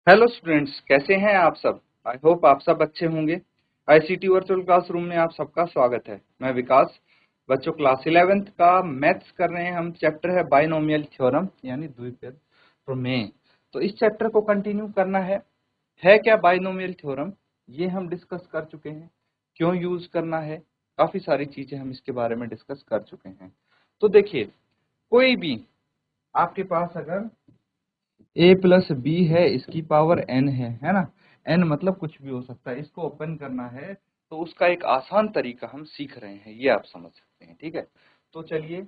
Hello students, कैसे हैं आप सब। आई होप आप सब अच्छे होंगे। आईसीटी वर्चुअल क्लासरूम में आप सबका स्वागत है। मैं विकास। बच्चों, क्लास 11th का मैथ्स कर रहे हैं हम। चैप्टर है बाइनोमियल थ्योरम यानी द्विपद प्रमेय। तो इस चैप्टर को कंटिन्यू करना है क्या बाइनोमियल थ्योरम, ये हम डिस्कस कर चुके हैं। क्यों यूज करना है, काफी सारी चीजें हम इसके बारे में डिस्कस कर चुके हैं। तो देखिए, कोई भी आपके पास अगर a प्लस बी है, इसकी पावर n है ना। n मतलब कुछ भी हो सकता है। इसको ओपन करना है तो उसका एक आसान तरीका हम सीख रहे हैं, ये आप समझ सकते हैं। ठीक है, तो चलिए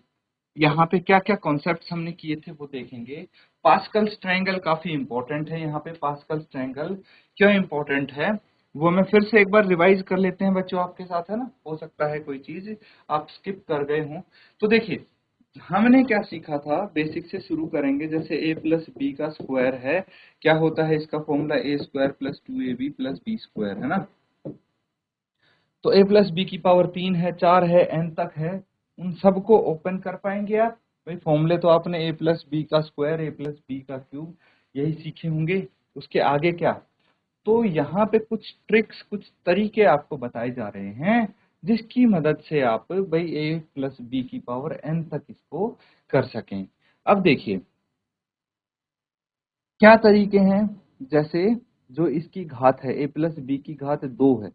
यहाँ पे क्या क्या कॉन्सेप्ट्स हमने किए थे वो देखेंगे। पास्कल्स ट्रायंगल काफी इंपॉर्टेंट है। यहाँ पे पास्कल्स ट्रायंगल क्यों इंपॉर्टेंट है वो मैं फिर से एक बार रिवाइज कर लेते हैं बच्चों आपके साथ, है ना। हो सकता है कोई चीज आप स्किप कर गए हों। तो देखिए, हमने क्या सीखा था, बेसिक से शुरू करेंगे। जैसे a प्लस बी का स्क्वायर है, क्या होता है इसका formula, A square plus 2ab plus B square, है ना। तो a प्लस बी की पावर 3 है, 4 है, n तक है। उन सबको ओपन कर पाएंगे आप भाई। फॉर्मूले तो आपने a प्लस बी का स्क्वायर, a प्लस बी का क्यूब यही सीखे होंगे। उसके आगे क्या, तो यहाँ पे कुछ ट्रिक्स, कुछ तरीके आपको बताए जा रहे हैं जिसकी मदद से आप भाई a प्लस बी की पावर n तक इसको कर सकें। अब देखिए क्या तरीके हैं। जैसे जो इसकी घात है, a प्लस बी की घात 2 है,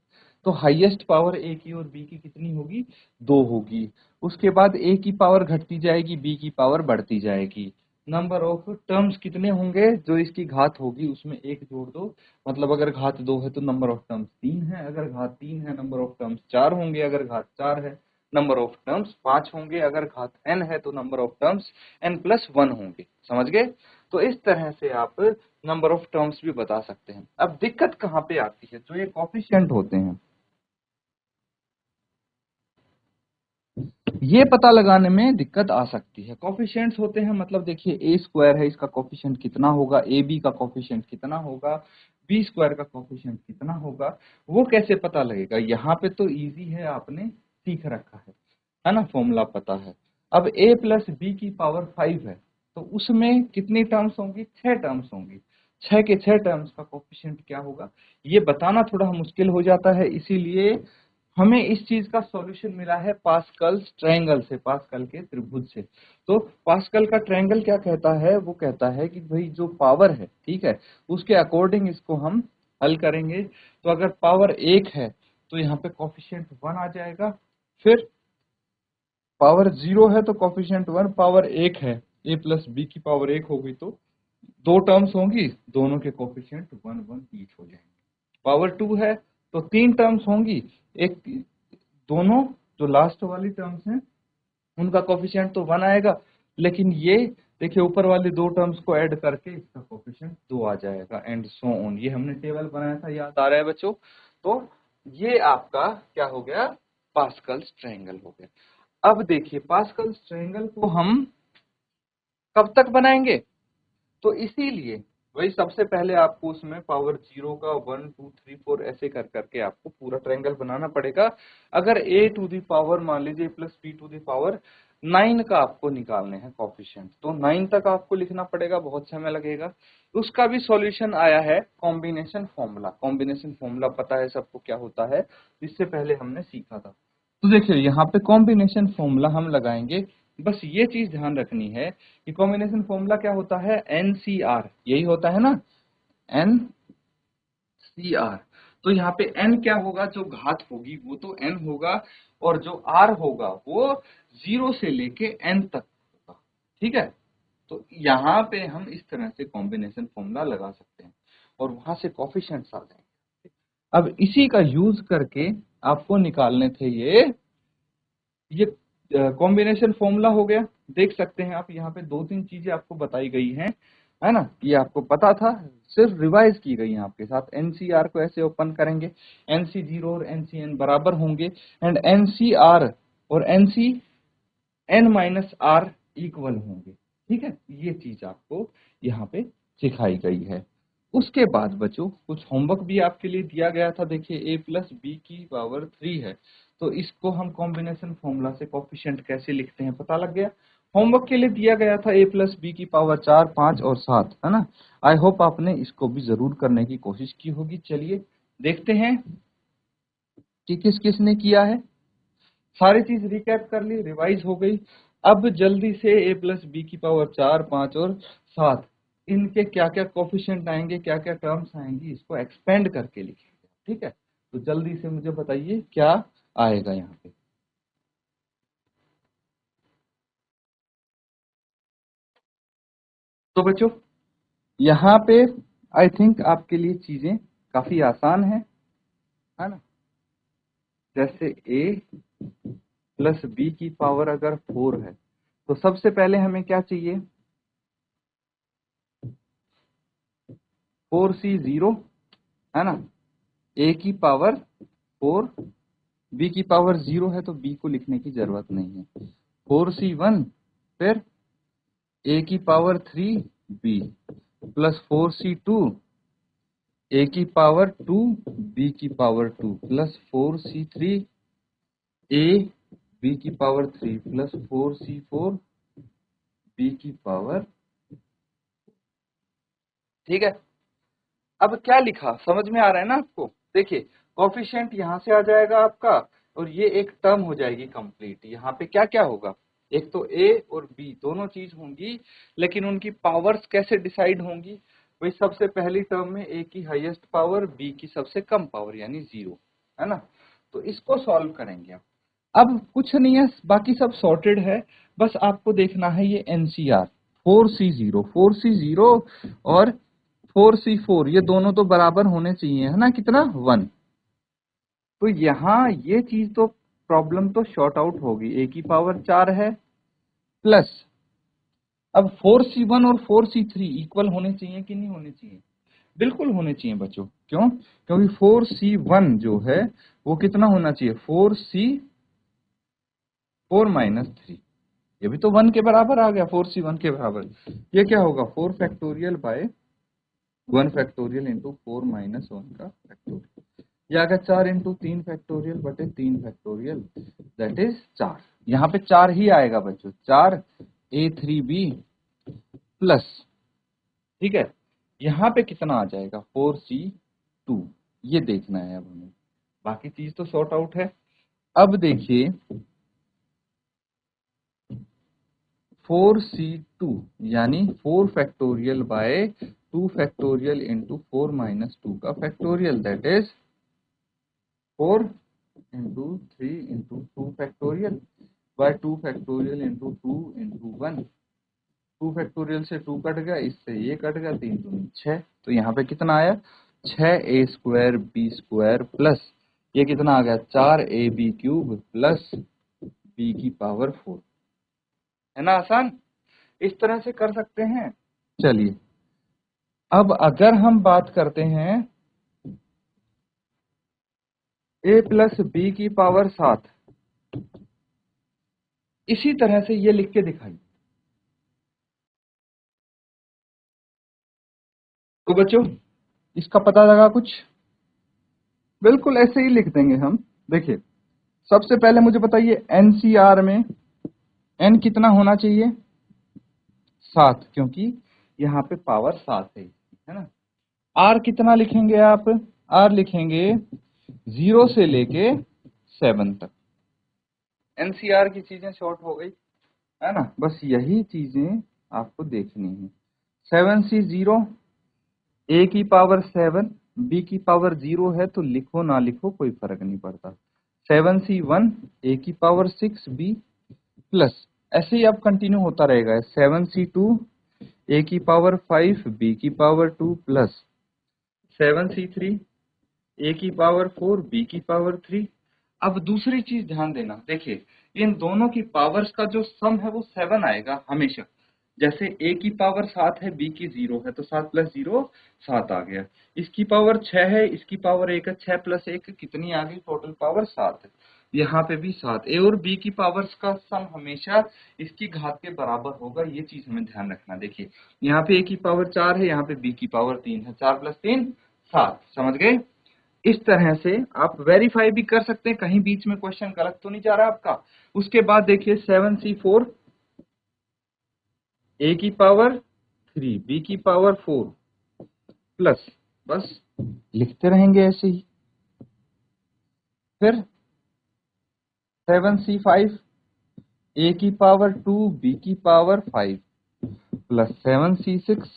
तो हाईएस्ट पावर a की और b की कितनी होगी, 2 होगी। उसके बाद a की पावर घटती जाएगी, b की पावर बढ़ती जाएगी। नंबर ऑफ टर्म्स कितने होंगे, जो इसकी घात होगी उसमें एक जोड़ दो। मतलब अगर घात 2 है तो नंबर ऑफ टर्म्स 3 है, अगर घात 3 है नंबर ऑफ टर्म्स 4 होंगे, अगर घात 4 है नंबर ऑफ टर्म्स 5 होंगे, अगर घात n है तो number of terms n plus 1 होंगे। समझ गए। तो इस तरह से आप नंबर ऑफ टर्म्स भी बता सकते हैं। अब दिक्कत कहाँ पे आती है, जो ये कॉफिशिएंट होते हैं ये पता लगाने में दिक्कत आ सकती है। कॉफिशिएंट्स होते हैं मतलब देखिए, ए स्क्वायर है, इसका कॉफिशिएंट कितना होगा, ए बी का कॉफिशिएंट कितना होगा, बी स्क्वायर का कॉफिशिएंट कितना होगा, वो कैसे पता लगेगा। यहाँ पे तो इजी है, आपने सीख रखा है ना, फॉर्मूला पता है। अब a प्लस बी की पावर 5 है, तो उसमें कितनी टर्म्स होंगी, 6 टर्म्स होंगी। 6 के 6 टर्म्स का कोफिशिएंट क्या होगा, ये बताना थोड़ा मुश्किल हो जाता है। इसीलिए हमें इस चीज का सॉल्यूशन मिला है पास्कल्स ट्रायंगल से, पास्कल के त्रिभुज से। तो पास्कल का ट्रायंगल क्या कहता है, वो कहता है कि भाई जो पावर है, ठीक है, उसके अकॉर्डिंग इसको हम हल करेंगे। तो अगर पावर 1 है तो यहाँ पे कोफिशिएंट 1 आ जाएगा। फिर पावर 0 है तो कोफिशिएंट 1, पावर 1 है, a प्लस बी की पावर 1 हो गई तो दो टर्म्स होंगी, दोनों के कोफिशिएंट 1 1 ईच हो जाएंगे। पावर 2 है तो 3 टर्म्स होंगी, एक दोनों जो लास्ट वाली टर्म्स हैं उनका कोफिशिएंट तो 1 आएगा, लेकिन ये देखिए ऊपर वाली दो टर्म्स को ऐड करके इसका कोफिशिएंट 2 आ जाएगा, एंड सो ऑन। ये हमने टेबल बनाया था, याद आ रहा है बच्चों। तो ये आपका क्या हो गया, पास्कल्स ट्रायंगल हो गया। अब देखिए पास्कल्स ट्रायंगल को हम कब तक बनाएंगे, तो इसीलिए वही सबसे पहले आपको उसमें पावर 0 का 1 2 3 4 ऐसे कर करके आपको पूरा ट्रायंगल बनाना पड़ेगा। अगर a टू दी पावर मान लीजिए plus b to the power 9 का आपको निकालने हैं कोफिशिएंट, तो 9 तक आपको लिखना पड़ेगा, बहुत समय लगेगा। उसका भी सॉल्यूशन आया है कॉम्बिनेशन फॉर्मूला। कॉम्बिनेशन फॉर्मूला पता है सबको क्या होता है, इससे पहले हमने सीखा था। तो देखिए यहाँ पे कॉम्बिनेशन फॉर्मूला हम लगाएंगे। बस ये चीज ध्यान रखनी है कि कॉम्बिनेशन फॉर्मूला क्या होता है, एनसीआर, यही होता है ना, एनसीआर। तो यहाँ पे n क्या होगा, जो घात होगी वो तो n होगा, और जो r होगा वो 0 से लेके n तक होगा। ठीक है, तो यहाँ पे हम इस तरह से कॉम्बिनेशन फॉर्मूला लगा सकते हैं और वहां से कोफिशिएंट्स आ जाएंगे। अब इसी का यूज करके आपको निकालने थे ये कॉम्बिनेशन फॉर्मूला हो गया। देख सकते हैं आप यहाँ पे दो तीन चीजें आपको बताई गई हैं, है ना, ये आपको पता था, सिर्फ रिवाइज की गई है आपके साथ। एनसीआर को ऐसे ओपन करेंगे, एनसी 0 और एनसीएन बराबर होंगे, एंड एनसीआर और NC N minus R equal होंगे। ठीक है, ये चीज आपको यहाँ पे सिखाई गई है। उसके बाद बच्चों कुछ होमवर्क भी आपके लिए दिया गया था। देखिए a प्लस बी की पावर 3 है, तो इसको हम कॉम्बिनेशन फॉर्मूला से कोफिशिएंट कैसे लिखते हैं पता लग गया। होमवर्क के लिए दिया गया था a प्लस बी की पावर 4, 5 और 7, है ना। आई होप आपने इसको भी जरूर करने की कोशिश की होगी। चलिए देखते हैं कि किस किस ने किया है। सारी चीज रिकैप कर ली, रिवाइज हो गई। अब जल्दी से a प्लस बी की पावर 4, 5 और 7, इनके क्या क्या कोफिशिएंट आएंगे, क्या क्या टर्म्स आएंगी, इसको एक्सपेंड करके लिखेंगे। ठीक है, तो जल्दी से मुझे बताइए क्या आएगा यहाँ पे। तो बच्चों यहाँ पे आई थिंक आपके लिए चीजें काफी आसान है ना। जैसे a प्लस बी की पावर अगर 4 है तो सबसे पहले हमें क्या चाहिए, 4c 0, है ना। a की पावर 4, b की पावर 0 है तो b को लिखने की जरूरत नहीं है। 4c1, फिर a की power 3 b plus 4c2, a की पावर 2 b की power 2 plus 4c3 a b की पावर 3 प्लस 4c4 b की पावर। ठीक है, अब क्या लिखा समझ में आ रहा है ना आपको। देखिए कोफिशिएंट यहां से आ जाएगा आपका, और ये एक टर्म हो जाएगी कंप्लीट। यहाँ पे क्या क्या होगा, एक तो a और b दोनों चीज होंगी, लेकिन उनकी पावर्स कैसे डिसाइड होंगी। भाई सबसे पहली टर्म में a की हाईएस्ट पावर, b की सबसे कम पावर यानी 0, है ना। तो इसको सॉल्व करेंगे अब कुछ नहीं है, बाकी सब सॉर्टेड है। बस आपको देखना है ये एनसीआर 4c0, 4c0 और 4c4 ये दोनों तो बराबर होने चाहिए, है ना, कितना 1। तो यहाँ ये चीज तो प्रॉब्लम तो शॉर्ट आउट होगी, a की पावर 4 है प्लस अब 4c1 और 4c3 इक्वल होने चाहिए कि नहीं होने चाहिए, बिल्कुल होने चाहिए बच्चों। क्यों, क्योंकि 4c1 जो है वो कितना होना चाहिए, 4c4 माइनस 3, ये भी तो 1 के बराबर आ गया, 4c1 के बराबर। ये क्या होगा, 4 factorial by 1 factorial into 4 minus 1 का फैक्टोरियल। ये आ गया 4 इंटू 3 फैक्टोरियल बटे 3 फैक्टोरियल, दैट इज 4। यहाँ पे 4 ही आएगा बच्चों, 4a3b प्लस, ठीक है, यहाँ पे कितना आ जाएगा 4c2, ये देखना है अब हमें। बाकी चीज तो सॉर्ट आउट है। अब देखिए 4c2 यानी 4 factorial by 2 factorial into 4 minus 2 का factorial, that is 4 into 3 into 2 factorial by 2 factorial into 2 into 1। 2 factorial से 2 कट गया, इससे ये कट गया, 3 दूनी 6। तो यहाँ पे कितना आया, 6a square b square plus ये कितना आ गया 4ab क्यूब प्लस b की पावर 4, है ना आसान। इस तरह से कर सकते हैं। चलिए अब अगर हम बात करते हैं a प्लस बी की पावर 7, इसी तरह से ये लिख के दिखाइए। तो बच्चों इसका पता लगा कुछ, बिल्कुल ऐसे ही लिख देंगे हम। देखिए सबसे पहले मुझे बताइए एनसीआर में एन कितना होना चाहिए, 7, क्योंकि यहाँ पे पावर 7 है ना। आर कितना लिखेंगे आप, आर लिखेंगे 0 से लेके 7 तक। एनसीआर की चीजें शॉर्ट हो गई, है ना। बस यही चीजें आपको देखनी है। 7c0, a की पावर 7, b की पावर 0 है तो लिखो ना लिखो कोई फर्क नहीं पड़ता। 7c1, a की पावर 6 b प्लस ऐसे ही अब कंटिन्यू होता रहेगा। 7c2, a की पावर 5 b की पावर 2 प्लस 7c3, a की पावर 4 b की पावर 3। अब दूसरी चीज ध्यान देना, देखिए इन दोनों की पावर्स का जो सम है वो 7 आएगा हमेशा। जैसे a की पावर 7 है, b की 0 है, तो 7 प्लस 0 7 आ गया। इसकी पावर 6 है, इसकी पावर 1 है, 6 प्लस 1 कितनी आ गई, टोटल पावर 7 है। यहाँ पे भी 7, a और b की पावर्स का सम हमेशा इसकी घात के बराबर होगा, ये चीज हमें ध्यान रखना। देखिए यहाँ पे a की पावर 4 है, यहाँ पे b की पावर 3 है, 4 प्लस 3 7, समझ गए। इस तरह से आप वेरीफाई भी कर सकते हैं, कहीं बीच में क्वेश्चन गलत तो नहीं जा रहा आपका। उसके बाद देखिए 7c4, ए की पावर 3, बी की पावर 4 प्लस, बस लिखते रहेंगे ऐसे ही। फिर 7c5, ए की पावर 2, बी की पावर 5 प्लस 7c6,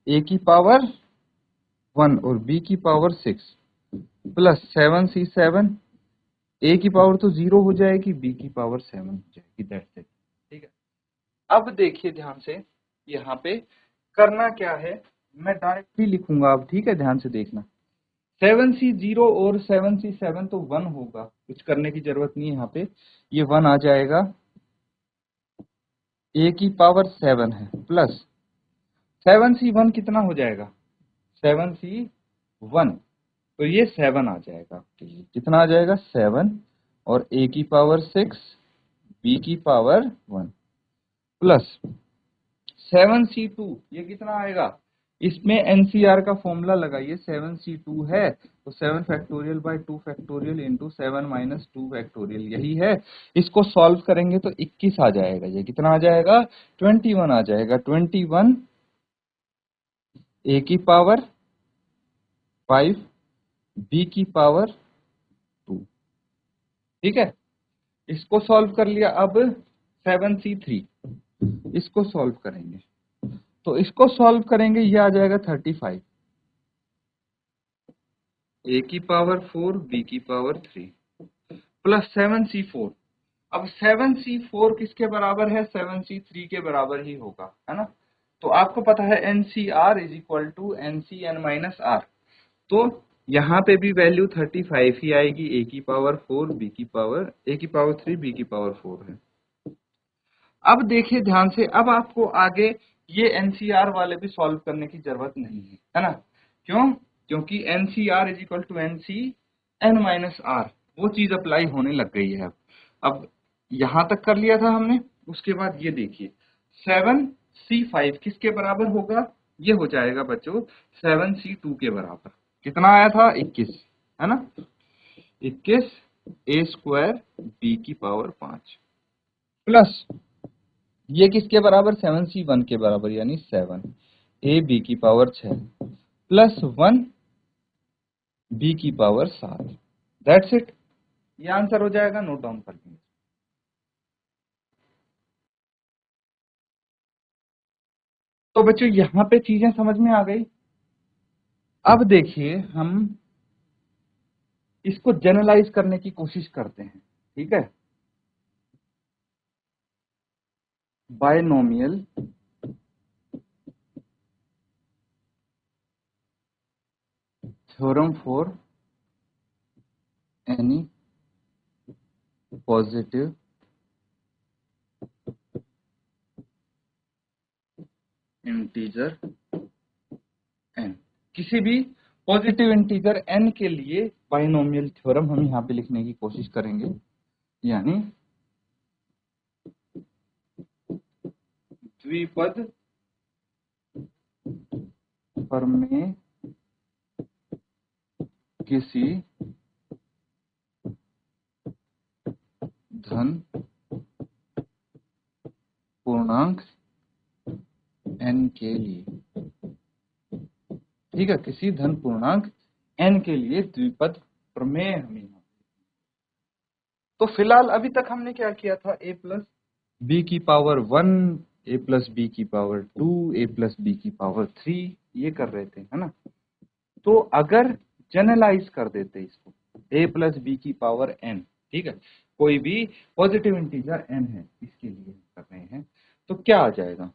ए की पावर 1 और बी की पावर 6 प्लस 7c7, ए की पावर तो 0 हो जाएगी, बी की पावर 7 हो जाएगी। That's it. ठीक है, अब देखिए ध्यान से, यहाँ पे करना क्या है, मैं डायरेक्टली लिखूंगा अब। ठीक है, ध्यान से देखना। 7c0 और 7c7 तो 1 होगा, कुछ करने की जरूरत नहीं है यहाँ पे, ये 1 आ जाएगा। ए की पावर 7 है प्लस 7c1 कितना हो जाएगा, 7c1, तो ये 7 आ जाएगा आपके लिए। कितना आ जाएगा, 7, और ए की पावर 6, बी की पावर 1 प्लस 7c2, ये कितना आएगा, इसमें एनसीआर का फॉर्मूला लगाइए। 7c2 है तो 7 factorial by 2 factorial into 7 minus 2 factorial, यही है। इसको सॉल्व करेंगे तो 21 आ जाएगा। ये कितना आ जाएगा, 21 आ जाएगा। 21 ए की पावर 5, बी की पावर 2। ठीक है, इसको सॉल्व कर लिया। अब 7c3, इसको सॉल्व करेंगे, तो इसको सॉल्व करेंगे, ये आ जाएगा 35, ए की पावर 4, बी की पावर 3 प्लस 7c4। अब 7c4 किसके बराबर है, 7c3 के बराबर ही होगा, है ना। तो आपको पता है NCR is equal to NCN minus R, तो यहाँ पे भी वैल्यू 35 ही आएगी। ए की पावर 4, बी की पावर, ए की पावर 3, बी की पावर 4 है। अब देखिए ध्यान से, अब आपको आगे ये एनसीआर वाले भी सॉल्व करने की जरूरत नहीं है ना। क्यों, क्योंकि NCR is equal to NCN minus R, वो चीज अप्लाई होने लग गई है। अब यहां तक कर लिया था हमने, उसके बाद ये देखिए 7c5 किसके बराबर होगा, ये हो जाएगा बच्चों 7c2 के बराबर। कितना आया था, 21, है ना। 21 ए स्क्वायर बी की पावर 5 प्लस ये किसके बराबर, 7c1 के बराबर, यानी 7 ए बी की पावर 6 प्लस 1 बी की पावर 7। दैट्स इट, ये आंसर हो जाएगा। नोट डाउन कर लीजिए। तो बच्चों यहाँ पे चीजें समझ में आ गई। अब देखिए हम इसको जनरलाइज करने की कोशिश करते हैं। ठीक है, binomial theorem for any positive integer n, किसी भी पॉजिटिव इंटीजर n के लिए बाइनोमियल थ्योरम हम यहाँ पे लिखने की कोशिश करेंगे। यानी द्विपद प्रमेय किसी धन पूर्णांक n के लिए। ठीक है, किसी धन पूर्णांक n के लिए द्विपद प्रमेय हमें। तो फिलहाल अभी तक हमने क्या किया था, a प्लस बी की पावर 1, a प्लस बी की पावर 2, a प्लस बी की पावर 3, ये कर रहे थे, है ना। तो अगर जनरलाइज कर देते इसको, a प्लस बी की पावर n, ठीक है, कोई भी पॉजिटिव इंटीजर n है, इसके लिए कर रहे हैं, तो क्या आ जाएगा।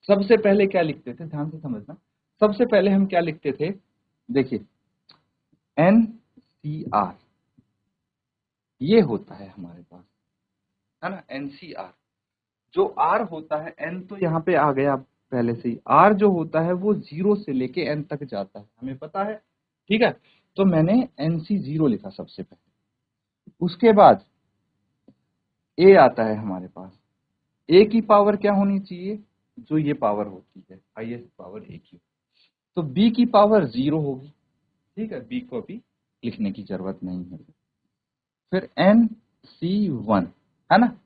सबसे पहले क्या लिखते थे, ध्यान से समझना। सबसे पहले हम क्या लिखते थे, देखिए NCR ये होता है हमारे पास, है ना। NCR जो R होता है, N तो यहाँ पे आ गया पहले से ही, R जो होता है वो 0 से लेके N तक जाता है, हमें पता है। ठीक है, तो मैंने NC0 लिखा सबसे पहले। उसके बाद A आता है हमारे पास। A की पावर क्या होनी चाहिए, जो ये पावर होती है, हाईएस्ट पावर A की। तो B की पावर 0 होगी। ठीक है, B को अभी लिखने की जरूरत नहीं है। फिर NC1, है ना।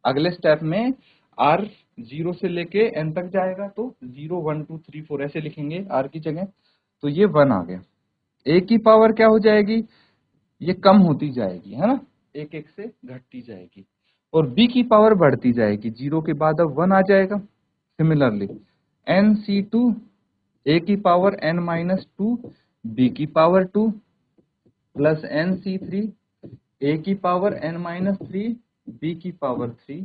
अगले स्टेप में आर 0 से लेके एन तक जाएगा तो 0 1 2 3 4 ऐसे लिखेंगे आर की जगह, तो ये 1 आ गया। ए की पावर क्या हो जाएगी, ये कम होती जाएगी, है ना, एक एक से घटती जाएगी, और बी की पावर बढ़ती जाएगी, 0 के बाद अब 1 आ जाएगा। Similarly N C two, A की power N minus two, B की power 2 plus N C three, A की power N minus three, B की पावर 3।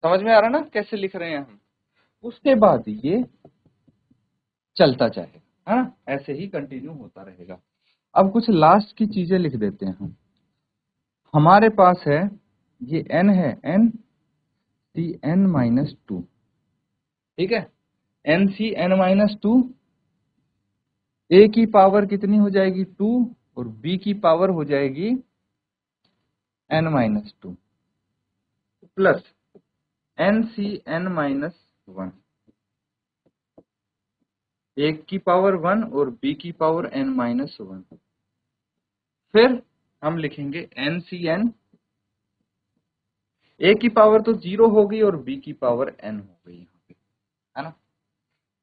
समझ में आ रहा ना कैसे लिख रहे हैं हम। उसके बाद ये चलता जाएगा, है ना, ऐसे ही कंटिन्यू होता रहेगा। अब कुछ लास्ट की चीजें लिख देते हैं हम। हमारे पास है ये n है, n C N minus two, ठीक है, N C N minus two, A की पावर कितनी हो जाएगी 2 और बी की पावर हो जाएगी N minus two, plus N C N minus one, एक की पावर 1 और बी की पावर एन माइनस वन। फिर हम लिखेंगे एन सी एन, ए की पावर तो 0 हो गई और बी की पावर एन हो गई यहाँ पे, है ना।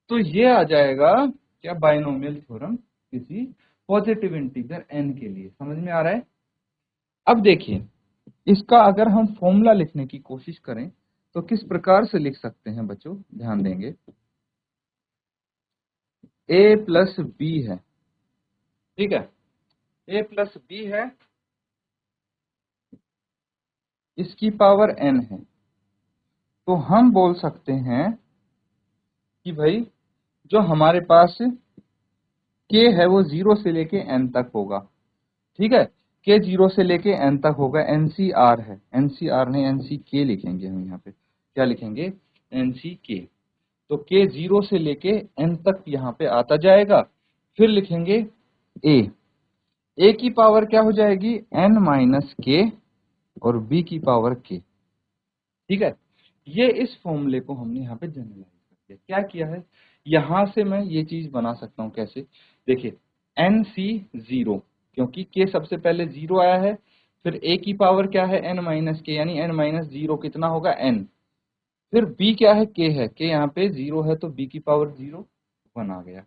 तो ये आ जाएगा क्या, बाइनोमियल थ्योरम किसी पॉजिटिव इंटीजर n के लिए। समझ में आ रहा है। अब देखिए इसका अगर हम फॉर्मूला लिखने की कोशिश करें तो किस प्रकार से लिख सकते हैं बच्चों, ध्यान देंगे। a प्लस बी है, ठीक है, a प्लस बी है, इसकी पावर n है, तो हम बोल सकते हैं कि भाई जो हमारे पास k है वो 0 से लेके n तक होगा, ठीक है, k 0 से लेके n तक होगा, NCR है, NCR नहीं NCK लिखेंगे हम यहाँ पे, क्या लिखेंगे, NCK। तो k 0 से लेके n तक यहाँ पे आता जाएगा। फिर लिखेंगे a की पावर क्या हो जाएगी n माइनस k और b की पावर k, ठीक है। ये इस फॉर्मूले को हमने यहाँ पे जनरलाइज कर दिया। क्या किया है, यहां से मैं ये चीज बना सकता हूं कैसे, देखिए NC0, क्योंकि k सबसे पहले 0 आया है, फिर a की पावर क्या है n माइनस के, यानी n माइनस 0 कितना होगा n, फिर b क्या है k है, k यहाँ पे 0 है तो b की पावर 0 1 आ गया।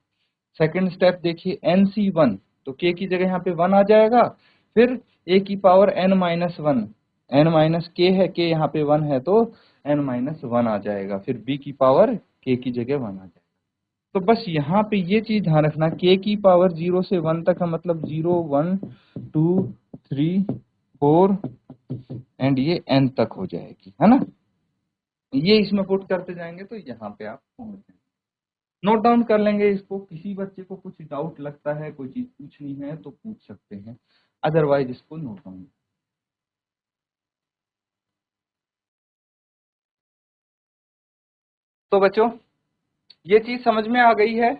सेकंड स्टेप देखिए NC1, तो k की जगह यहाँ पे 1 आ जाएगा, फिर a की power n minus one, n minus k है, k यहाँ पे 1 है तो n माइनस वन आ जाएगा, फिर b की पावर k की जगह 1 आ जाएगा। तो बस यहाँ पे ये चीज ध्यान रखना, k की पावर 0 से 1 तक है, मतलब 0 1 2 3 4 एंड ये n तक हो जाएगी, है ना। ये इसमें पुट करते जाएंगे तो यहाँ पे आप पहुंच जाएंगे। नोट डाउन कर लेंगे इसको, किसी बच्चे को कुछ डाउट लगता है, कोई चीज पूछनी है तो पूछ सकते हैं, अदरवाइज इसको नोट डाउन। तो बच्चों ये चीज समझ में आ गई है,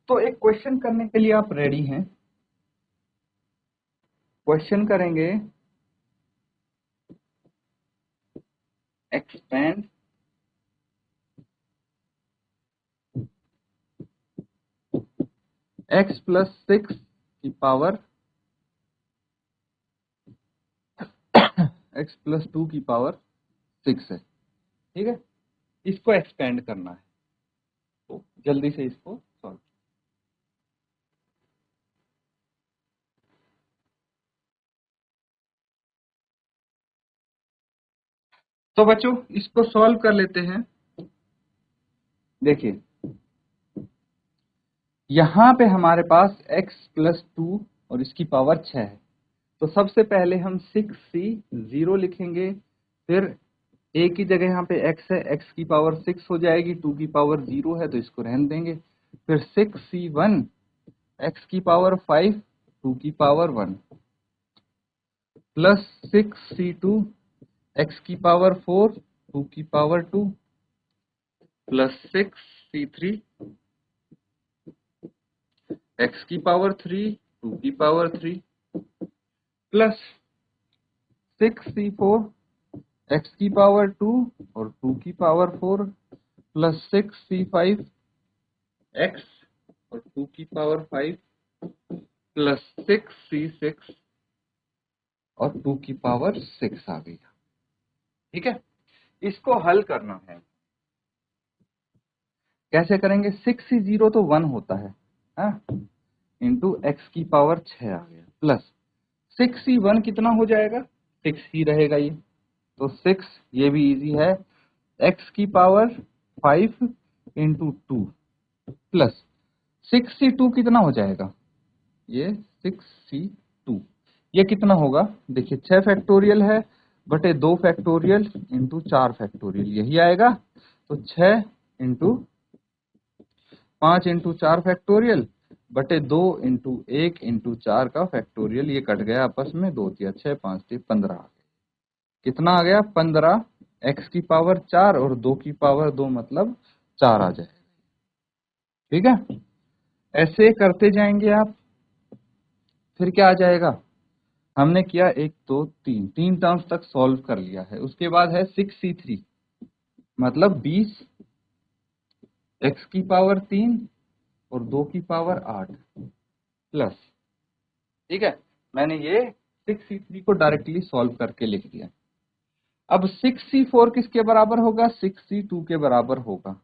तो एक क्वेश्चन करने के लिए आप रेडी हैं, क्वेश्चन करेंगे। एक्सपेंड x प्लस 6 की पावर x प्लस 2 की पावर 6 है, ठीक है, इसको एक्सपेंड करना है, तो जल्दी से इसको सॉल्व। तो बच्चों इसको सॉल्व कर लेते हैं। देखिए यहाँ पे हमारे पास x प्लस 2 और इसकी पावर 6 है, तो सबसे पहले हम 6c0 लिखेंगे, फिर a की जगह यहाँ पे x है, x की पावर 6 हो जाएगी, 2 की पावर 0 है तो इसको रहने देंगे, फिर 6c1 x की पावर 5 2 की पावर 1 प्लस 6c2 x की पावर 4 2 की पावर 2 प्लस 6c3 x की पावर 3 2 की पावर 3 प्लस 6c4 x की पावर 2 और 2 की पावर 4 प्लस 6c5 x और 2 की पावर 5 प्लस 6c6 और 2 की पावर 6 आ गई, ठीक है। इसको हल करना है। कैसे करेंगे? 6c0 तो 1 होता है, इंटू x की पावर 6 आ गया, प्लस 6c1 कितना हो जाएगा? 6 ही रहेगा ये, तो 6, ये भी इजी है, x की पावर 5 इंटू 2 प्लस 6c2 कितना हो जाएगा? ये 6c2, ये कितना होगा? देखिए 6 फैक्टोरियल है बटे 2 फैक्टोरियल इंटू 4 फैक्टोरियल, यही आएगा। तो 6 इंटू 5 इंटू 4 फैक्टोरियल बटे 2 इंटू 1 इंटू 4 का फैक्टोरियल, ये कट गया आपस में, 2 तिया 6, 5 तिया 15 आ गया। कितना आ गया? 15, x की पावर 4 और 2 की पावर 2 मतलब 4 आ जाएगा। ठीक है, ऐसे करते जाएंगे आप, फिर क्या आ जाएगा? हमने किया 1 2 3 3 टर्म्स तक सॉल्व कर लिया है। उसके बाद है 6c3 मतलब 20, x की पावर 3 और 2 की पावर 8 प्लस, ठीक है, मैंने ये 6c3 को डायरेक्टली सॉल्व करके लिख दिया। अब 6c4 किसके बराबर होगा? 6c2 के बराबर होगा,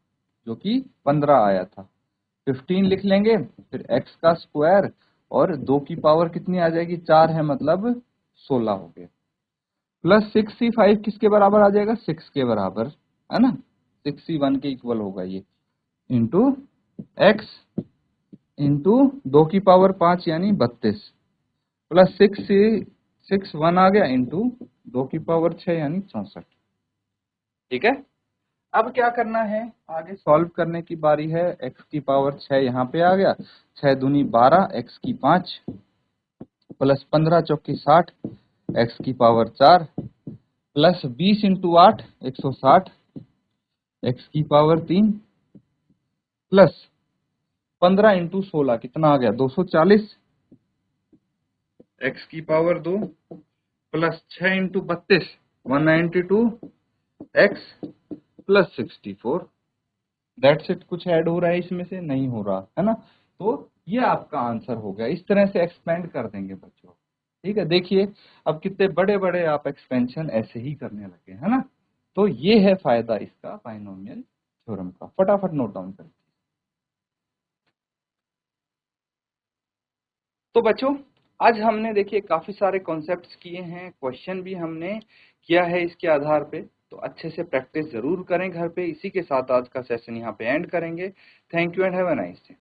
जो कि 15 आया था। 15 लिख लेंगे, फिर x का स्क्वायर और 2 की पावर कितनी आ जाएगी? 4 है, मतलब 16 हो गया, प्लस 6c5 किसके बराबर आ जाएगा? 6 के बराबर, है ना, 6c1 के इक्वल होगा ये, इंटू x इंटू 2 की पावर 5 यानी 32 प्लस 6 1 आ गया इंटू 2 की पावर 6 यानी 64। ठीक है, अब क्या करना है? आगे सॉल्व करने की बारी है। x की पावर 6 यहाँ पे आ गया, 6 दूनी 12, x की 5 प्लस 15 चौकी 60, x की पावर 4 प्लस 20 इंटू 8 160, x की पावर 3 प्लस 15 इंटू 16 कितना आ गया? 240, x की power 2 plus 6 into 32 192, x plus 64। That's it. कुछ ऐड हो रहा है इसमें से? नहीं हो रहा है ना। तो ये आपका आंसर हो गया। इस तरह से एक्सपेंड कर देंगे बच्चों। ठीक है, देखिए अब कितने बड़े बड़े आप एक्सपेंशन ऐसे ही करने लगे, है ना। तो ये है फायदा इसका बाइनोमियल थ्योरम का। फटाफट नोट डाउन करें। तो बच्चों आज हमने देखिए काफी सारे कॉन्सेप्ट्स किए हैं, क्वेश्चन भी हमने किया है इसके आधार पे। तो अच्छे से प्रैक्टिस जरूर करें घर पे। इसी के साथ आज का सेशन यहाँ पे एंड करेंगे। Thank you and have a nice day.